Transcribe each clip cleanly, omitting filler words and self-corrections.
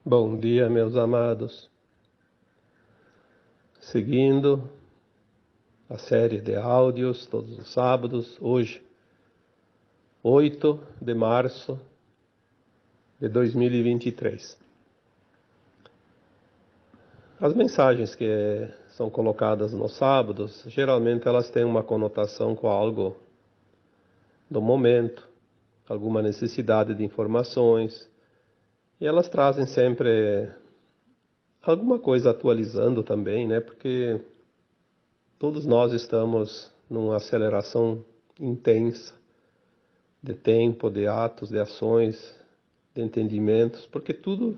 Bom dia, meus amados. Seguindo a série de áudios todos os sábados, hoje, 8 de março de 2023. As mensagens que são colocadas nos sábados, geralmente elas têm uma conotação com algo do momento, alguma necessidade de informações, e elas trazem sempre alguma coisa atualizando também, né? Porque todos nós estamos numa aceleração intensa de tempo, de atos, de ações, de entendimentos, porque tudo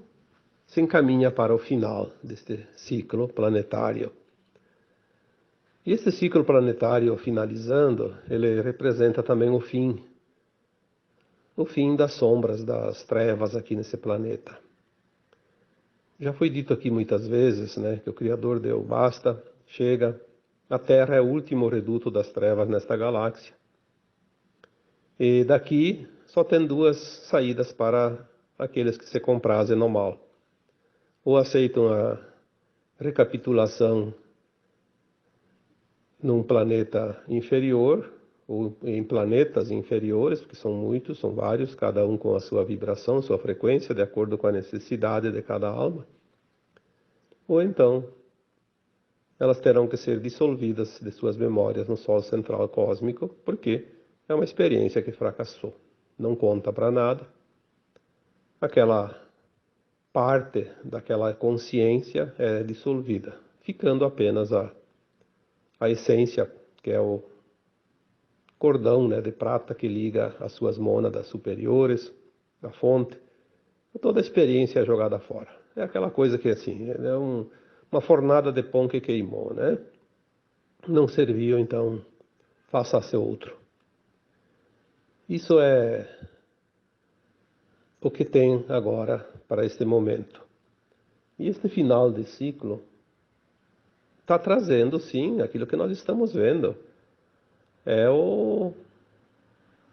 se encaminha para o final deste ciclo planetário. E esse ciclo planetário finalizando, ele representa também o fim das sombras, das trevas aqui nesse planeta. Já foi dito aqui muitas vezes, né, que o Criador deu basta, chega, a Terra é o último reduto das trevas nesta galáxia. E daqui só tem duas saídas para aqueles que se comprazem no mal. Ou aceitam a recapitulação num planeta inferior, ou em planetas inferiores, porque são muitos, são vários, cada um com a sua vibração, sua frequência, de acordo com a necessidade de cada alma. Ou então, elas terão que ser dissolvidas de suas memórias no Sol Central Cósmico, porque é uma experiência que fracassou. Não conta para nada. Aquela parte daquela consciência é dissolvida, ficando apenas a essência, que é o cordão, né, de prata que liga as suas mônadas superiores, a fonte. Toda a experiência é jogada fora. É aquela coisa que, assim, uma fornada de pão que queimou, né? Não serviu, então faça-se outro. Isso é o que tem agora para este momento. E este final de ciclo está trazendo, sim, aquilo que nós estamos vendo. É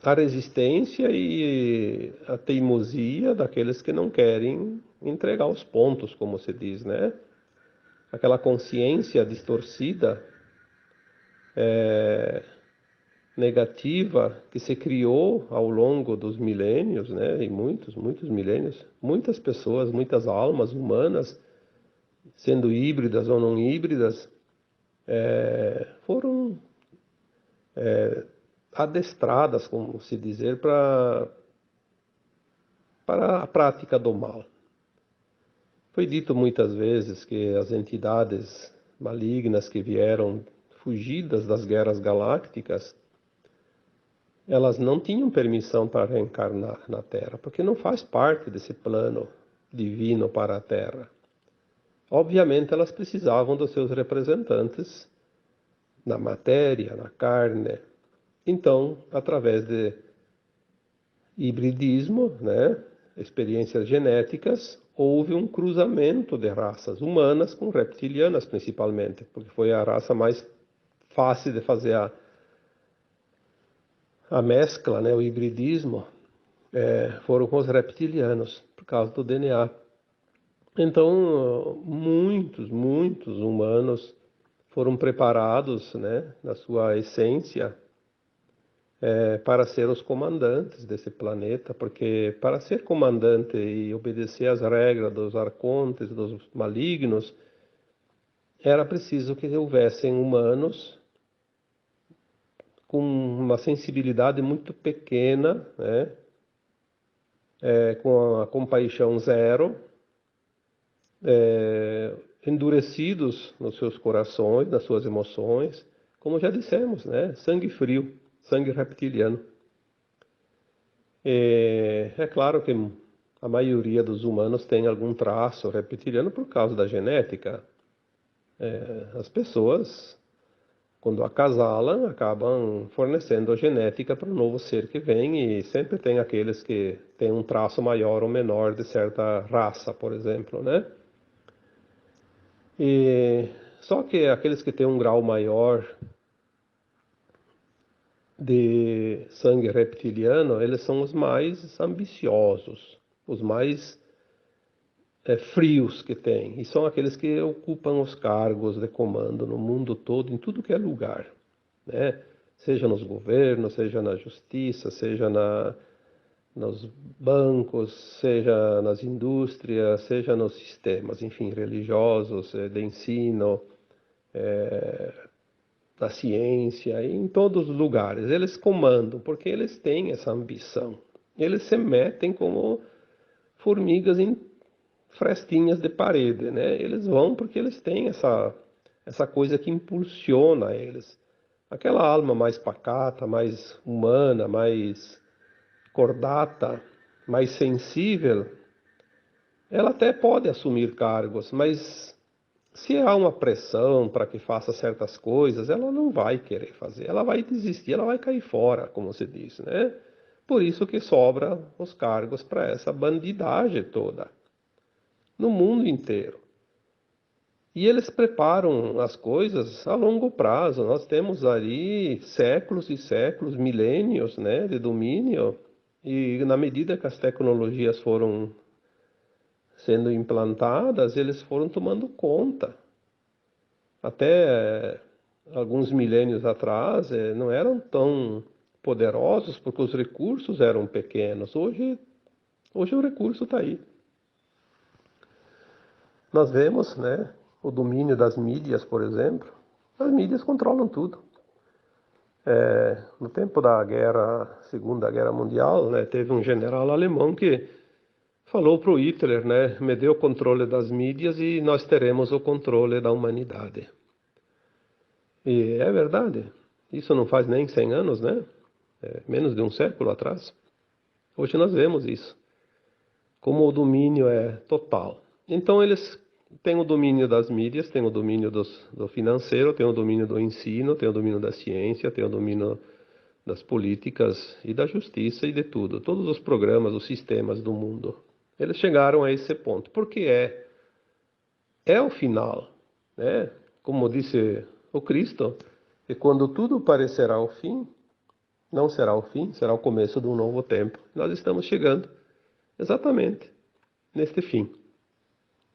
a resistência e a teimosia daqueles que não querem entregar os pontos, como se diz, né? Aquela consciência distorcida, negativa, que se criou ao longo dos milênios, né? E muitos milênios, muitas pessoas, muitas almas humanas, sendo híbridas ou não híbridas, foram adestradas, como se dizer, para a prática do mal. Foi dito muitas vezes que as entidades malignas que vieram fugidas das guerras galácticas, elas não tinham permissão para reencarnar na Terra, porque não faz parte desse plano divino para a Terra. Obviamente elas precisavam dos seus representantes na matéria, na carne. Então, através de hibridismo, né, experiências genéticas, houve um cruzamento de raças humanas com reptilianas, principalmente, porque foi a raça mais fácil de fazer a mescla, né, o hibridismo, foram com os reptilianos, por causa do DNA. Então, muitos humanos foram preparados, né, na sua essência, para ser os comandantes desse planeta, porque para ser comandante e obedecer às regras dos arcontes, dos malignos, era preciso que houvessem humanos com uma sensibilidade muito pequena, né? Com a compaixão zero, endurecidos nos seus corações, nas suas emoções, como já dissemos, né? Sangue frio, sangue reptiliano. É claro que a maioria dos humanos tem algum traço reptiliano por causa da genética. As pessoas, quando acasalam, acabam fornecendo a genética para o novo ser que vem, e sempre tem aqueles que têm um traço maior ou menor de certa raça, por exemplo, né? E só que aqueles que têm um grau maior de sangue reptiliano, eles são os mais ambiciosos, os mais frios que tem, e são aqueles que ocupam os cargos de comando no mundo todo, em tudo que é lugar, né? Seja nos governos, seja na justiça, seja nos bancos, seja nas indústrias, seja nos sistemas, enfim, religiosos, de ensino, da ciência, em todos os lugares. Eles comandam, porque eles têm essa ambição. Eles se metem como formigas em frestinhas de parede, né? Eles vão porque eles têm essa coisa que impulsiona eles. Aquela alma mais pacata, mais humana, mais cordata, mais sensível, ela até pode assumir cargos, mas se há uma pressão para que faça certas coisas, ela não vai querer fazer, ela vai desistir, ela vai cair fora, como se diz, né? Por isso que sobra os cargos para essa bandidagem toda, no mundo inteiro. E eles preparam as coisas a longo prazo. Nós temos ali séculos e séculos, milênios, né, de domínio. E na medida que as tecnologias foram sendo implantadas, eles foram tomando conta. Até alguns milênios atrás, não eram tão poderosos porque os recursos eram pequenos. Hoje o recurso está aí. Nós vemos, né, o domínio das mídias, por exemplo. As mídias controlam tudo. No tempo da Segunda Guerra Mundial, né, teve um general alemão que falou para o Hitler, né, me dê o controle das mídias e nós teremos o controle da humanidade. E é verdade. Isso não faz nem 100 anos, né? Menos de um século atrás. Hoje nós vemos isso. Como o domínio é total. Então eles têm o domínio das mídias, têm o domínio do financeiro, têm o domínio do ensino, têm o domínio da ciência, têm o domínio das políticas e da justiça e de tudo. Todos os programas, os sistemas do mundo. Eles chegaram a esse ponto. Porque é o final, né? Como disse o Cristo, que quando tudo parecerá o fim, não será o fim, será o começo de um novo tempo. Nós estamos chegando exatamente neste fim.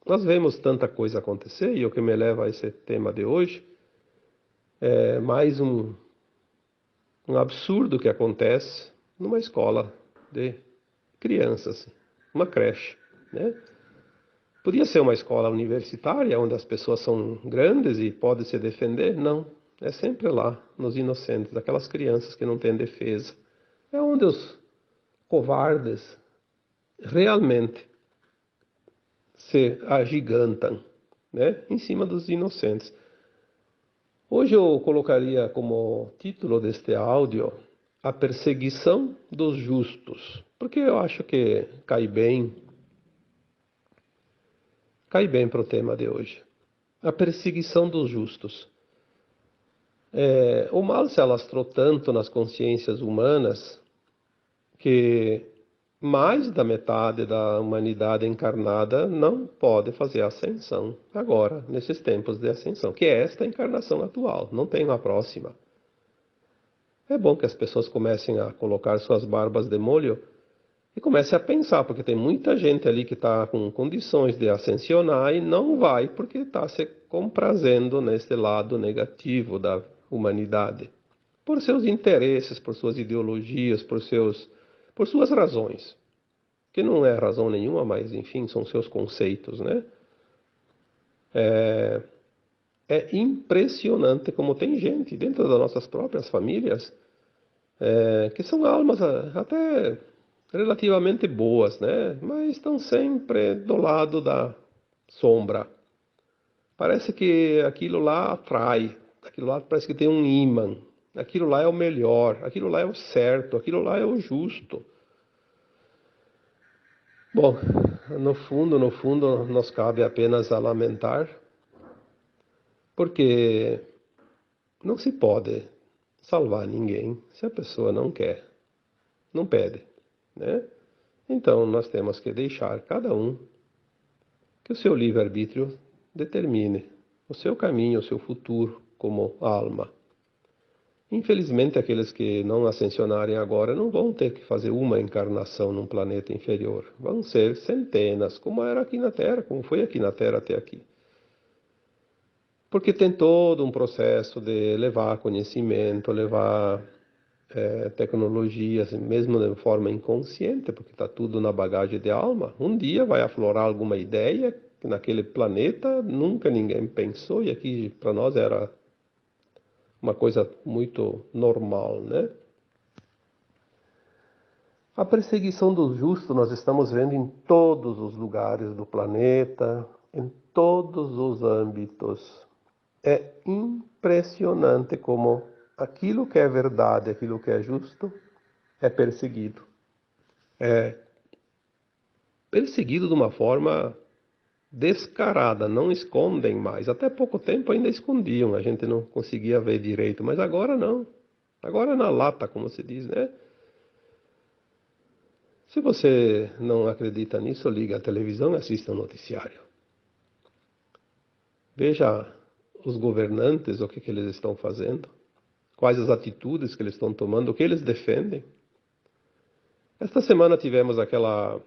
Nós vemos tanta coisa acontecer, e o que me leva a esse tema de hoje é mais um absurdo que acontece numa escola de crianças, uma creche, né? Podia ser uma escola universitária, onde as pessoas são grandes e podem se defender? Não. É sempre lá, nos inocentes, aquelas crianças que não têm defesa. É onde os covardes realmente se agigantam, né? Em cima dos inocentes. Hoje eu colocaria como título deste áudio a perseguição dos justos, porque eu acho que cai bem para o tema de hoje. A perseguição dos justos. O mal se alastrou tanto nas consciências humanas que mais da metade da humanidade encarnada não pode fazer ascensão agora, nesses tempos de ascensão, que é esta encarnação atual, não tem uma próxima. É bom que as pessoas comecem a colocar suas barbas de molho e comecem a pensar, porque tem muita gente ali que está com condições de ascensionar e não vai porque está se comprazendo nesse lado negativo da humanidade, por seus interesses, por suas ideologias, por suas razões, que não é razão nenhuma, mas enfim, são seus conceitos, né? É impressionante como tem gente dentro das nossas próprias famílias que são almas até relativamente boas, né? Mas estão sempre do lado da sombra. Parece que aquilo lá atrai, aquilo lá parece que tem um ímã, aquilo lá é o melhor, aquilo lá é o certo, aquilo lá é o justo. Bom, no fundo, nos cabe apenas a lamentar, porque não se pode salvar ninguém se a pessoa não quer, não pede, né? Então nós temos que deixar cada um que o seu livre-arbítrio determine o seu caminho, o seu futuro como alma. Infelizmente, aqueles que não ascensionarem agora não vão ter que fazer uma encarnação num planeta inferior. Vão ser centenas, como era aqui na Terra, como foi aqui na Terra até aqui. Porque tem todo um processo de levar conhecimento, levar tecnologias, mesmo de forma inconsciente, porque está tudo na bagagem de alma. Um dia vai aflorar alguma ideia que naquele planeta nunca ninguém pensou, e aqui para nós era uma coisa muito normal, né? A perseguição do justo nós estamos vendo em todos os lugares do planeta, em todos os âmbitos. É impressionante como aquilo que é verdade, aquilo que é justo, é perseguido. É perseguido de uma forma descarada, não escondem mais. Até pouco tempo ainda escondiam, a gente não conseguia ver direito, mas agora não. Agora é na lata, como se diz, né? Se você não acredita nisso, liga a televisão e assista o noticiário. Veja os governantes, o que eles estão fazendo, quais as atitudes que eles estão tomando, o que eles defendem. Esta semana tivemos aquela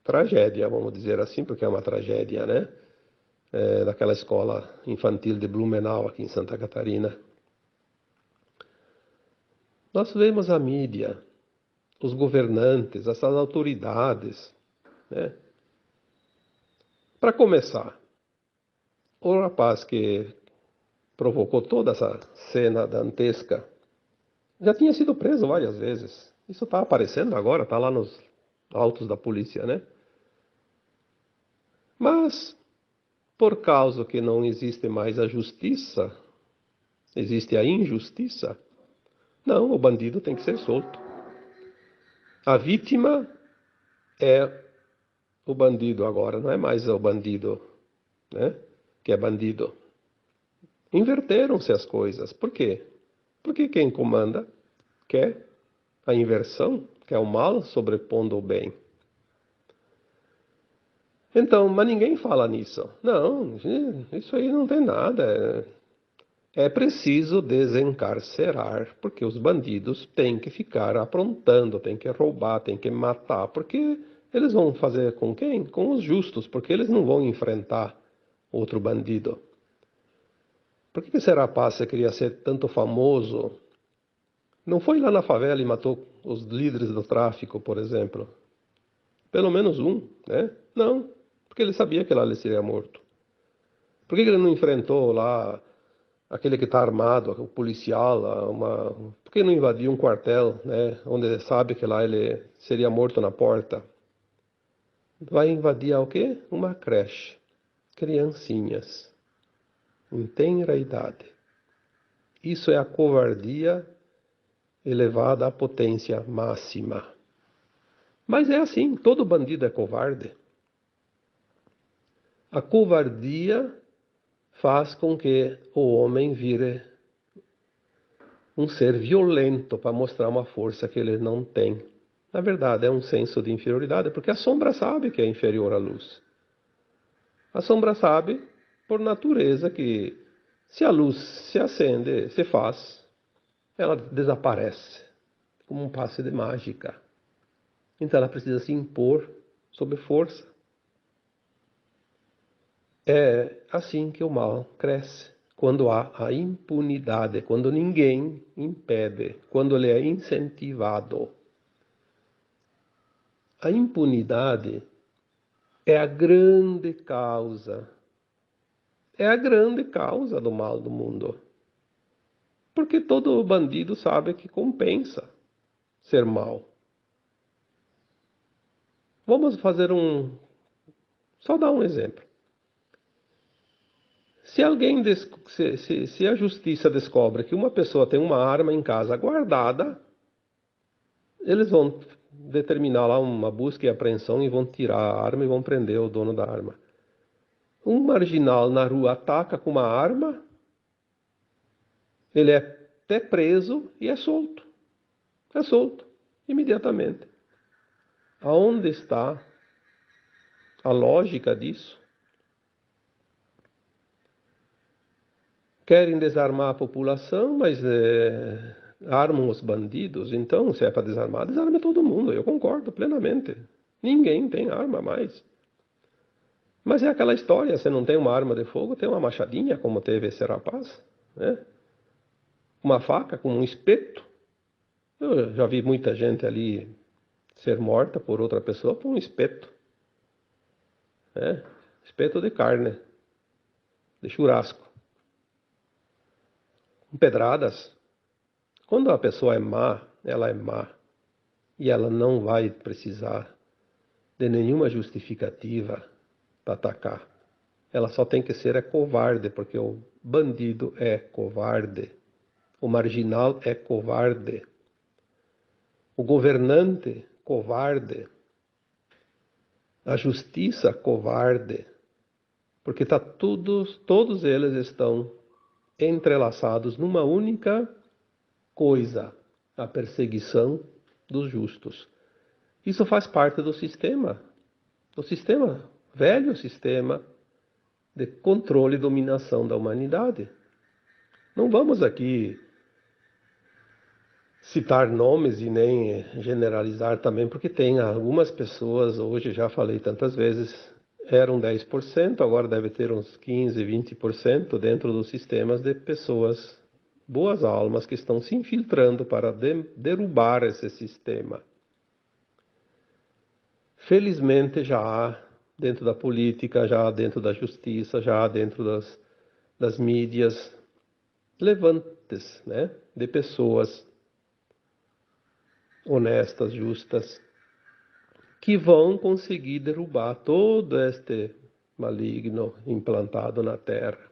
tragédia, vamos dizer assim, porque é uma tragédia, né? Daquela escola infantil de Blumenau, aqui em Santa Catarina. Nós vemos a mídia, os governantes, essas autoridades, né? Para começar, o rapaz que provocou toda essa cena dantesca já tinha sido preso várias vezes. Isso está aparecendo agora, está lá nos autos da polícia, né? Mas, por causa que não existe mais a justiça, existe a injustiça, não, o bandido tem que ser solto. A vítima é o bandido agora, não é mais o bandido, né? Que é bandido. Inverteram-se as coisas. Por quê? Porque quem comanda quer a inversão, quer o mal sobrepondo o bem. Então, mas ninguém fala nisso. Não, isso aí não tem nada. É preciso desencarcerar, porque os bandidos têm que ficar aprontando, têm que roubar, têm que matar, porque eles vão fazer com quem? Com os justos, porque eles não vão enfrentar outro bandido. Por que esse rapaz queria ser tanto famoso? Não foi lá na favela e matou os líderes do tráfico, por exemplo? Pelo menos um, né? Não, porque ele sabia que lá ele seria morto. Por que ele não enfrentou lá aquele que está armado, o policial, por que não invadiu um quartel, né? Onde ele sabe que lá ele seria morto na porta? Vai invadir o quê? Uma creche. Criancinhas, em tenra idade. Isso é a covardia elevada à potência máxima. Mas é assim, todo bandido é covarde. A covardia faz com que o homem vire um ser violento para mostrar uma força que ele não tem. Na verdade, é um senso de inferioridade, porque a sombra sabe que é inferior à luz. A sombra sabe, por natureza, que se a luz se acende, se faz, ela desaparece, como um passe de mágica. Então ela precisa se impor sob força. É assim que o mal cresce, quando há a impunidade, quando ninguém impede, quando ele é incentivado. A impunidade é a grande causa do mal do mundo. Porque todo bandido sabe que compensa ser mal. Vamos fazer só dar um exemplo. Se alguém, se a justiça descobre que uma pessoa tem uma arma em casa guardada, eles vão determinar lá uma busca e apreensão e vão tirar a arma e vão prender o dono da arma. Um marginal na rua ataca com uma arma, ele é até preso e é solto. É solto, imediatamente. Aonde está a lógica disso? Querem desarmar a população, mas armam os bandidos. Então, se é para desarmar, desarme todo mundo. Eu concordo plenamente. Ninguém tem arma mais. Mas é aquela história, você não tem uma arma de fogo, tem uma machadinha, como teve esse rapaz, né? Uma faca com um espeto. Eu já vi muita gente ali ser morta por outra pessoa com um espeto, né? Espeto de carne, de churrasco, com pedradas. Quando a pessoa é má, ela é má. E ela não vai precisar de nenhuma justificativa para atacar. Ela só tem que ser covarde, porque o bandido é covarde. O marginal é covarde. O governante, covarde. A justiça, covarde. Porque todos eles estão entrelaçados numa única coisa: a perseguição dos justos. Isso faz parte do sistema, velho sistema de controle e dominação da humanidade. Não vamos aqui citar nomes e nem generalizar também, porque tem algumas pessoas, hoje já falei tantas vezes, eram 10%, agora deve ter uns 15, 20% dentro dos sistemas de pessoas, boas almas, que estão se infiltrando para derrubar esse sistema. Felizmente já há dentro da política, já há dentro da justiça, já há dentro das mídias, levantes, né, de pessoas honestas, justas, que vão conseguir derrubar todo este maligno implantado na Terra.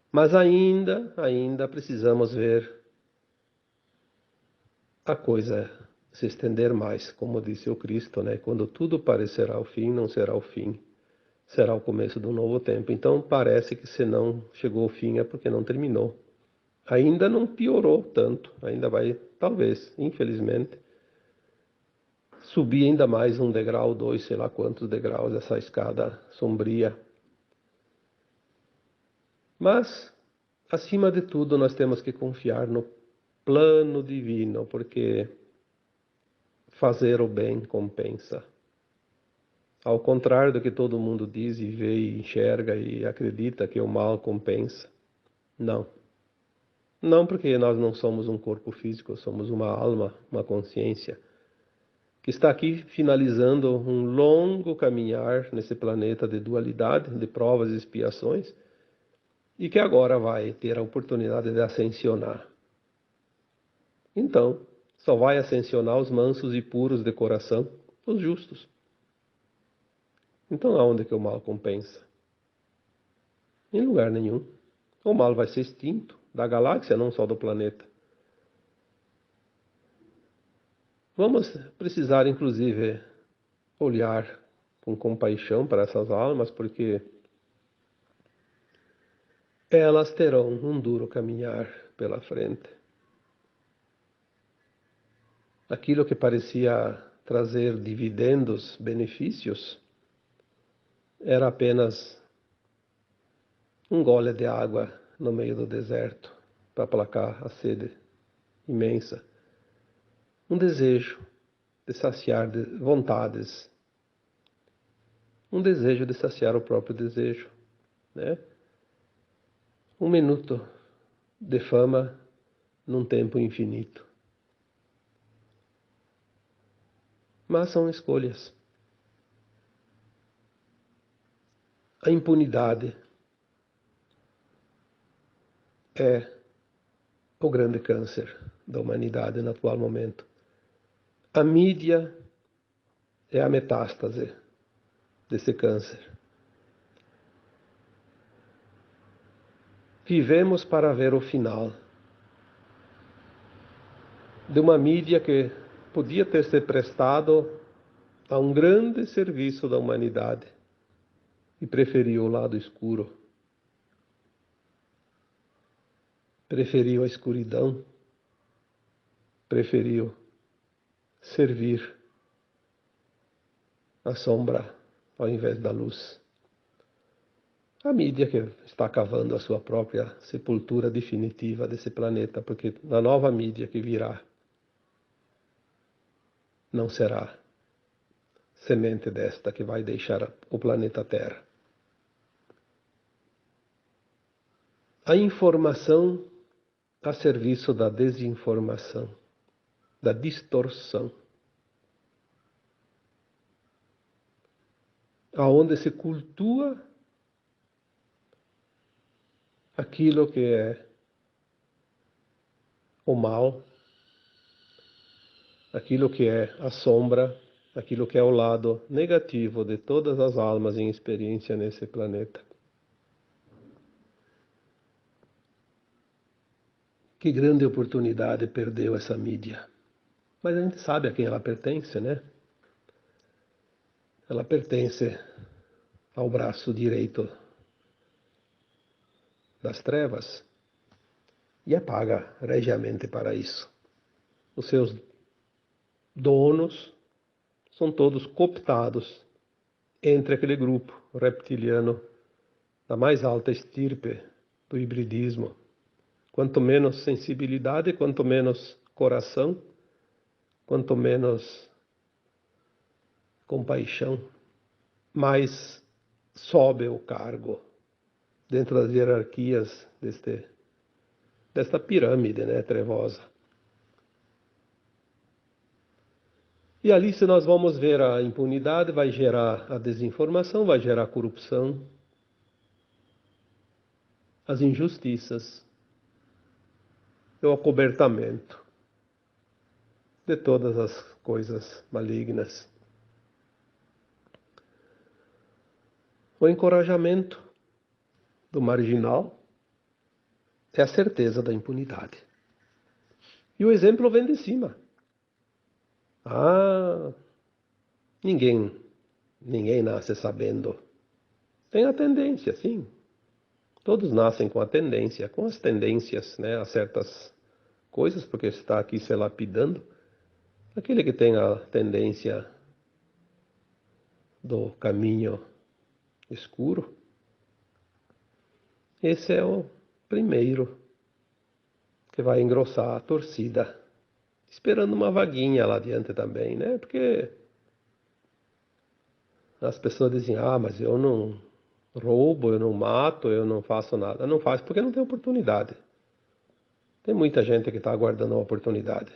Mas ainda precisamos ver a coisa se estender mais, como disse o Cristo, né? Quando tudo parecerá o fim, não será o fim, será o começo de um novo tempo. Então parece que se não chegou ao fim é porque não terminou. Ainda não piorou tanto, ainda vai, talvez, infelizmente, subir ainda mais um degrau, dois, sei lá quantos degraus, essa escada sombria. Mas, acima de tudo, nós temos que confiar no plano divino, porque fazer o bem compensa. Ao contrário do que todo mundo diz e vê e enxerga e acredita que o mal compensa. Não. Não, porque nós não somos um corpo físico, somos uma alma, uma consciência, que está aqui finalizando um longo caminhar nesse planeta de dualidade, de provas e expiações, e que agora vai ter a oportunidade de ascensionar. Então, só vai ascensionar os mansos e puros de coração, os justos. Então, aonde que o mal compensa? Em lugar nenhum. O mal vai ser extinto da galáxia, não só do planeta. Vamos precisar, inclusive, olhar com compaixão para essas almas, porque elas terão um duro caminhar pela frente. Aquilo que parecia trazer dividendos, benefícios, era apenas um gole de água no meio do deserto para aplacar a sede imensa. Um desejo de saciar vontades. Um desejo de saciar o próprio desejo, né? Um minuto de fama num tempo infinito. Mas são escolhas. A impunidade é o grande câncer da humanidade no atual momento. A mídia é a metástase desse câncer. Vivemos para ver o final de uma mídia que podia ter se prestado a um grande serviço da humanidade e preferiu o lado escuro. Preferiu a escuridão. Preferiu servir a sombra ao invés da luz. A mídia que está cavando a sua própria sepultura definitiva desse planeta, porque na nova mídia que virá não será semente desta que vai deixar o planeta Terra. A informação a serviço da desinformação, da distorção, aonde se cultua aquilo que é o mal, aquilo que é a sombra, aquilo que é o lado negativo de todas as almas em experiência nesse planeta. Que grande oportunidade perdeu essa mídia. Mas a gente sabe a quem ela pertence, né? Ela pertence ao braço direito das trevas e é paga regiamente para isso. Os seus donos são todos cooptados entre aquele grupo reptiliano da mais alta estirpe do hibridismo. Quanto menos sensibilidade, quanto menos coração, quanto menos compaixão, mais sobe o cargo dentro das hierarquias desta pirâmide, né, trevosa. E ali, se nós vamos ver a impunidade, vai gerar a desinformação, vai gerar a corrupção, as injustiças, o acobertamento de todas as coisas malignas. O encorajamento do marginal é a certeza da impunidade. E o exemplo vem de cima. Ninguém nasce sabendo. Tem a tendência, sim. Todos nascem com a tendência, com as tendências, né, a certas coisas, porque está aqui se lapidando. Aquele que tem a tendência do caminho escuro, esse é o primeiro que vai engrossar a torcida, esperando uma vaguinha lá adiante também, né? Porque as pessoas dizem, mas eu não roubo, eu não mato, eu não faço nada. Não faz porque não tem oportunidade. Tem muita gente que está aguardando uma oportunidade.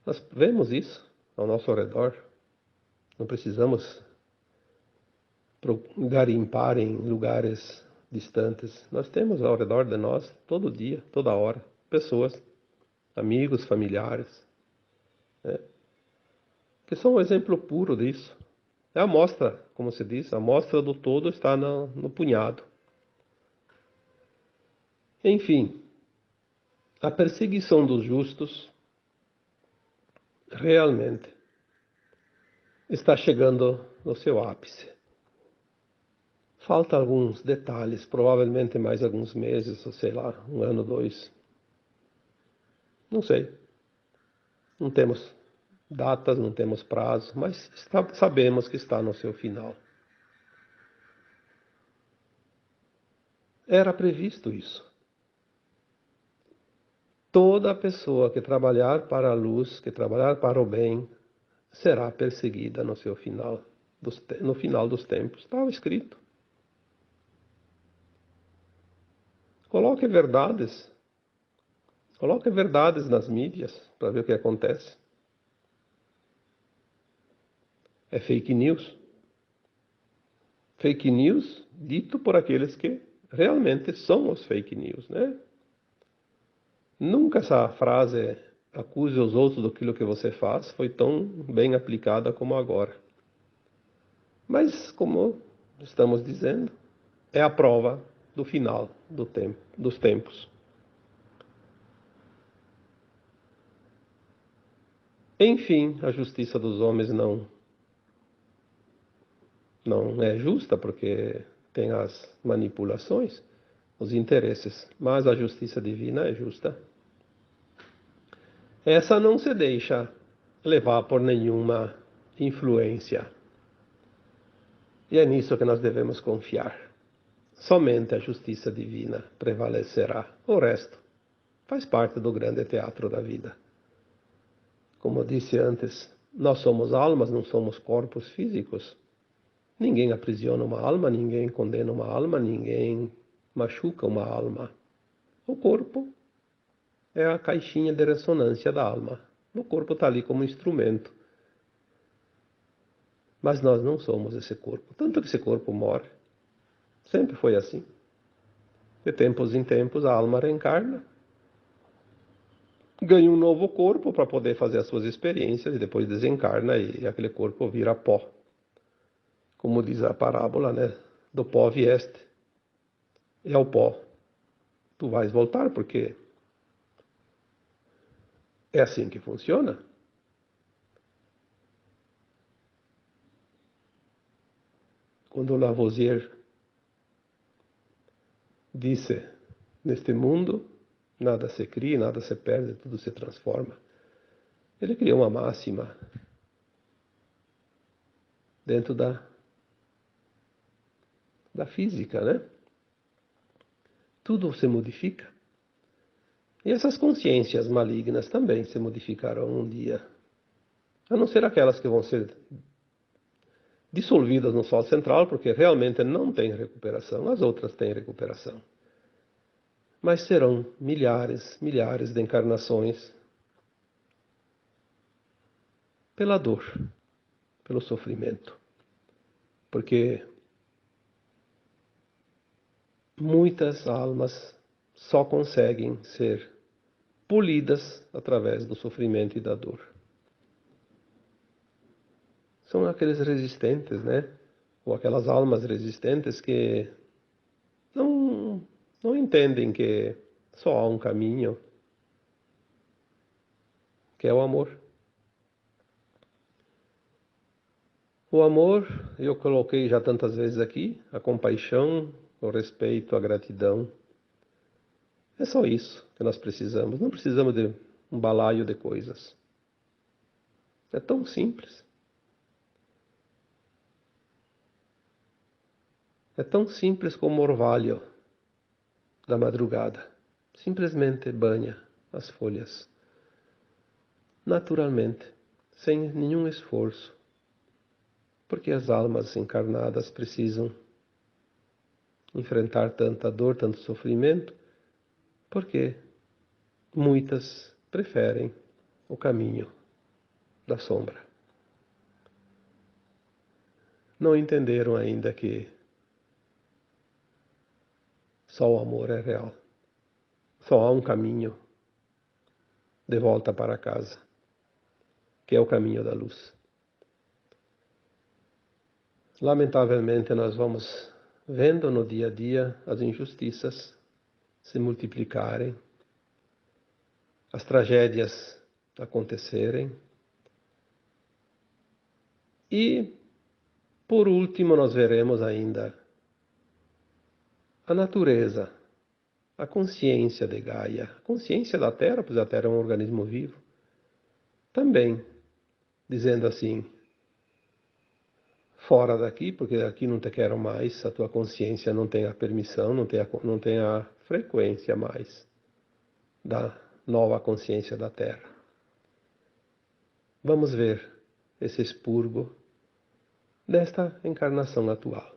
Nós vemos isso ao nosso redor. Não precisamos garimpar em lugares distantes. Nós temos ao redor de nós, todo dia, toda hora, pessoas, amigos, familiares, né, que são um exemplo puro disso. É a amostra, como se diz, a amostra do todo está no punhado. Enfim, a perseguição dos justos realmente está chegando no seu ápice. Falta alguns detalhes, provavelmente mais alguns meses, ou sei lá, 1 ano, 2. Não sei. Não temos datas, não temos prazo, mas sabemos que está no seu final. Era previsto isso. Toda pessoa que trabalhar para a luz, que trabalhar para o bem, será perseguida no seu final, no final dos tempos. Estava escrito. Coloque verdades nas mídias para ver o que acontece. É fake news. Fake news dito por aqueles que realmente são os fake news, né? Nunca essa frase acuse os outros daquilo que você faz foi tão bem aplicada como agora. Mas, como estamos dizendo, é a prova do final dos tempos. Enfim, a justiça dos homens não é justa, porque tem as manipulações, os interesses, mas a justiça divina é justa. Essa não se deixa levar por nenhuma influência E é nisso que nós devemos confiar. Somente a justiça divina prevalecerá. O resto faz parte do grande teatro da vida. Como eu disse antes, nós somos almas, não somos corpos físicos. Ninguém aprisiona uma alma, ninguém condena uma alma, ninguém machuca uma alma. O corpo é a caixinha de ressonância da alma. O corpo está ali como instrumento. Mas nós não somos esse corpo. Tanto que esse corpo morre. Sempre foi assim. De tempos em tempos a alma reencarna, ganha um novo corpo para poder fazer as suas experiências e depois desencarna e aquele corpo vira pó. Como diz a parábola, né? Do pó vieste. E ao pó tu vais voltar, porque é assim que funciona. Quando Lavoisier disse, neste mundo, nada se cria, nada se perde, tudo se transforma. Ele criou uma máxima dentro da física, né? Tudo se modifica. E essas consciências malignas também se modificarão um dia. A não ser aquelas que vão ser dissolvidas no Sol central, porque realmente não tem recuperação. As outras têm recuperação. Mas serão milhares, milhares de encarnações pela dor, pelo sofrimento. Porque muitas almas só conseguem ser polidas através do sofrimento e da dor. São aqueles resistentes, né? Ou aquelas almas resistentes que não entendem que só há um caminho, que é o amor. O amor, eu coloquei já tantas vezes aqui, a compaixão, o respeito, a gratidão. É só isso que nós precisamos. Não precisamos de um balaio de coisas. É tão simples. É tão simples como o orvalho da madrugada. Simplesmente banha as folhas. Naturalmente, sem nenhum esforço. Porque as almas encarnadas precisam enfrentar tanta dor, tanto sofrimento, porque muitas preferem o caminho da sombra. Não entenderam ainda que só o amor é real. Só há um caminho de volta para casa, que é o caminho da luz. Lamentavelmente, nós vamos vendo no dia a dia as injustiças se multiplicarem, as tragédias acontecerem. E, por último, nós veremos ainda a natureza, a consciência de Gaia, a consciência da Terra, pois a Terra é um organismo vivo, também dizendo assim: fora daqui, porque aqui não te quero mais, a tua consciência não tem a permissão, não tem a frequência mais da nova consciência da Terra. Vamos ver esse expurgo desta encarnação atual.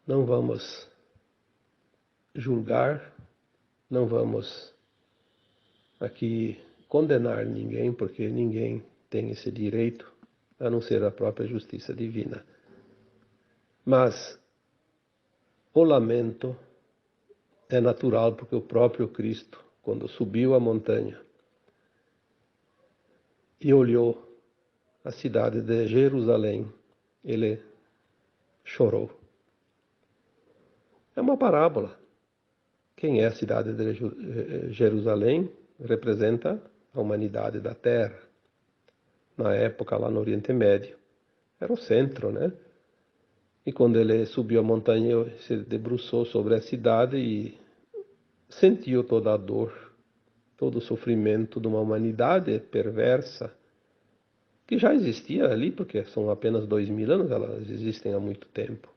Não vamos julgar, não vamos aqui condenar ninguém, porque ninguém tem esse direito, a não ser a própria justiça divina. Mas o lamento é natural, porque o próprio Cristo, quando subiu a montanha e olhou a cidade de Jerusalém, ele chorou. É uma parábola. Quem é a cidade de Jerusalém? Representa a humanidade da Terra. Na época, lá no Oriente Médio, era o centro, né? E quando ele subiu a montanha, se debruçou sobre a cidade e sentiu toda a dor, todo o sofrimento de uma humanidade perversa, que já existia ali, porque são apenas 2000 anos, elas existem há muito tempo,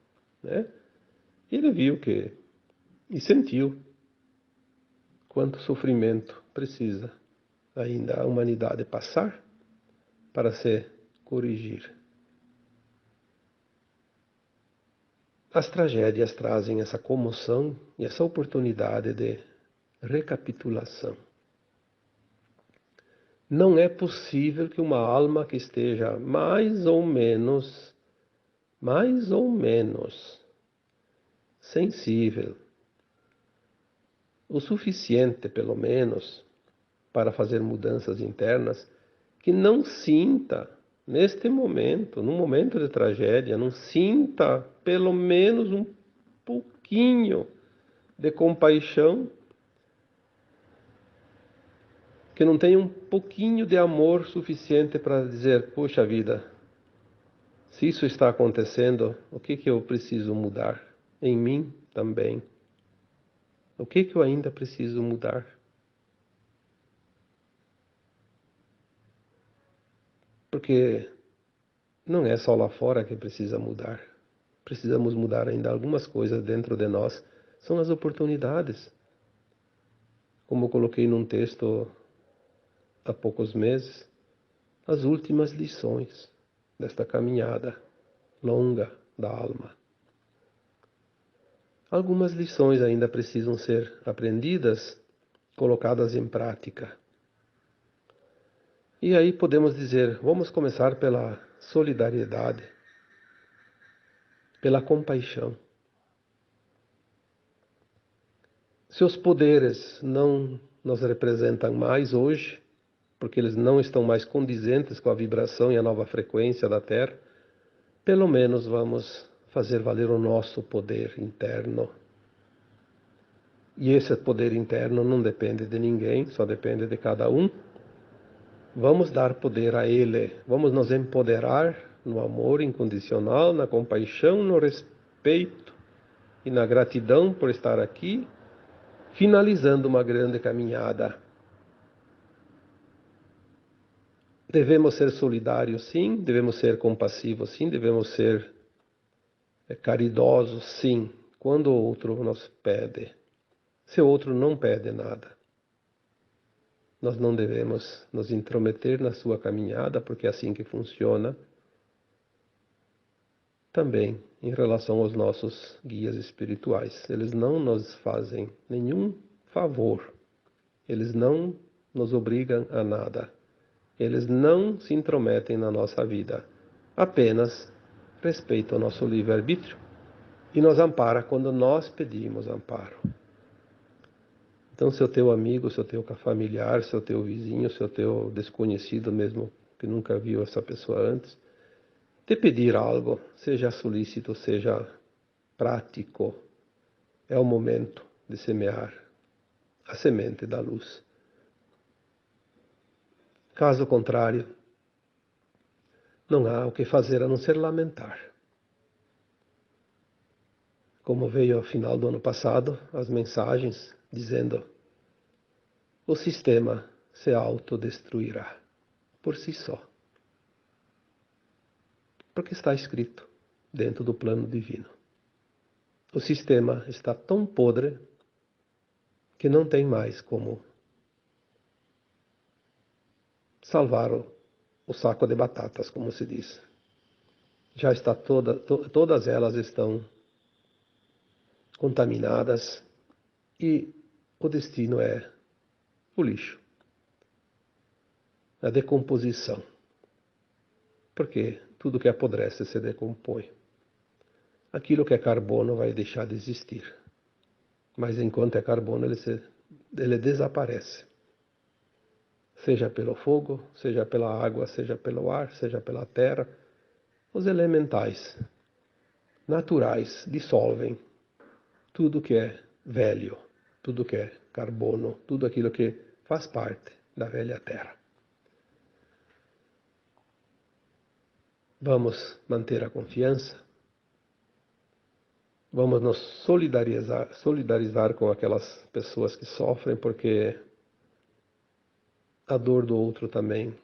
né? E ele viu e sentiu quanto sofrimento precisa ainda a humanidade passar para se corrigir. As tragédias trazem essa comoção e essa oportunidade de recapitulação. Não é possível que uma alma que esteja mais ou menos sensível, o suficiente pelo menos para fazer mudanças internas, que não sinta neste momento, num momento de tragédia, não sinta pelo menos um pouquinho de compaixão, que não tenha um pouquinho de amor suficiente para dizer, poxa vida, se isso está acontecendo, o que eu preciso mudar? Em mim também. O que eu ainda preciso mudar? Porque não é só lá fora que precisa mudar. Precisamos mudar ainda algumas coisas dentro de nós. São as oportunidades. Como eu coloquei num texto há poucos meses, as últimas lições desta caminhada longa da alma. Algumas lições ainda precisam ser aprendidas, colocadas em prática. E aí podemos dizer, vamos começar pela solidariedade, pela compaixão. Seus poderes não nos representam mais hoje, porque eles não estão mais condizentes com a vibração e a nova frequência da Terra. Pelo menos vamos fazer valer o nosso poder interno. E esse poder interno não depende de ninguém, só depende de cada um. Vamos dar poder a Ele, vamos nos empoderar no amor incondicional, na compaixão, no respeito e na gratidão por estar aqui, finalizando uma grande caminhada. Devemos ser solidários, sim, devemos ser compassivos, sim, devemos ser caridosos, sim, quando o outro nos pede. Se o outro não pede nada, nós não devemos nos intrometer na sua caminhada, porque é assim que funciona. Também em relação aos nossos guias espirituais. Eles não nos fazem nenhum favor. Eles não nos obrigam a nada. Eles não se intrometem na nossa vida. Apenas respeitam o nosso livre-arbítrio e nos ampara quando nós pedimos amparo. Então, se o teu amigo, se o teu familiar, se o teu vizinho, se o teu desconhecido mesmo, que nunca viu essa pessoa antes, te pedir algo, seja solícito, seja prático, é o momento de semear a semente da luz. Caso contrário, não há o que fazer a não ser lamentar. Como veio ao final do ano passado, as mensagens dizendo: o sistema se autodestruirá por si só. Porque está escrito dentro do plano divino. O sistema está tão podre que não tem mais como salvar o saco de batatas, como se diz. Já está todas elas estão contaminadas e o destino é o lixo, a decomposição. Porque tudo que apodrece se decompõe. Aquilo que é carbono vai deixar de existir. Mas enquanto é carbono, ele desaparece. Seja pelo fogo, seja pela água, seja pelo ar, seja pela terra. Os elementais naturais dissolvem tudo que é velho, tudo que é carbono, tudo aquilo que faz parte da velha terra. Vamos manter a confiança, vamos nos solidarizar com aquelas pessoas que sofrem, porque a dor do outro também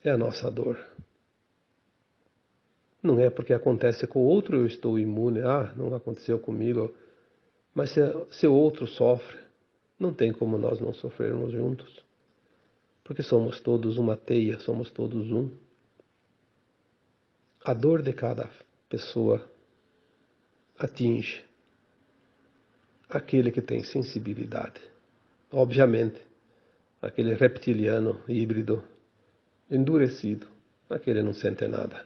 é a nossa dor. Não é porque acontece com o outro eu estou imune, não aconteceu comigo. Mas se o outro sofre, não tem como nós não sofrermos juntos. Porque somos todos uma teia, somos todos um. A dor de cada pessoa atinge aquele que tem sensibilidade. Obviamente, aquele reptiliano híbrido, endurecido, aquele não sente nada.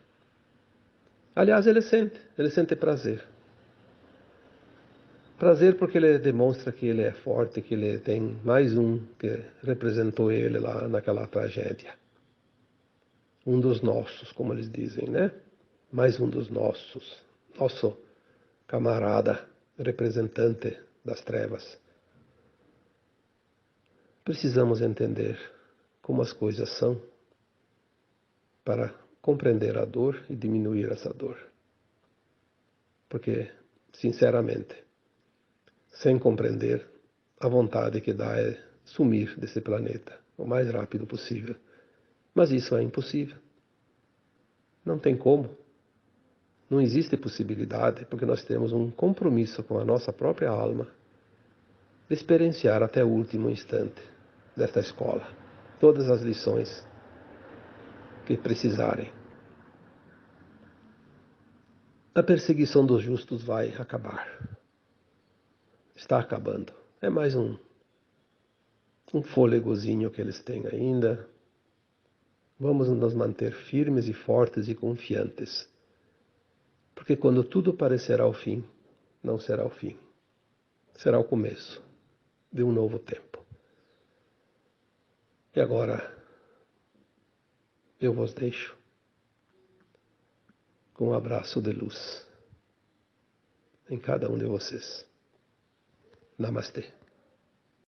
Aliás, ele sente prazer. Prazer porque ele demonstra que ele é forte, que ele tem mais um que representou ele lá naquela tragédia. Um dos nossos, como eles dizem, né? Mais um dos nossos. Nosso camarada, representante das trevas. Precisamos entender como as coisas são para compreender a dor e diminuir essa dor. Porque, sinceramente, sem compreender, a vontade que dá é sumir desse planeta o mais rápido possível. Mas isso é impossível. Não tem como. Não existe possibilidade, porque nós temos um compromisso com a nossa própria alma de experienciar até o último instante desta escola todas as lições que precisarem. A perseguição dos justos vai acabar. Está acabando. É mais um fôlegozinho que eles têm ainda. Vamos nos manter firmes e fortes e confiantes. Porque quando tudo parecerá o fim, não será o fim. Será o começo de um novo tempo. E agora eu vos deixo com um abraço de luz em cada um de vocês. Namastê.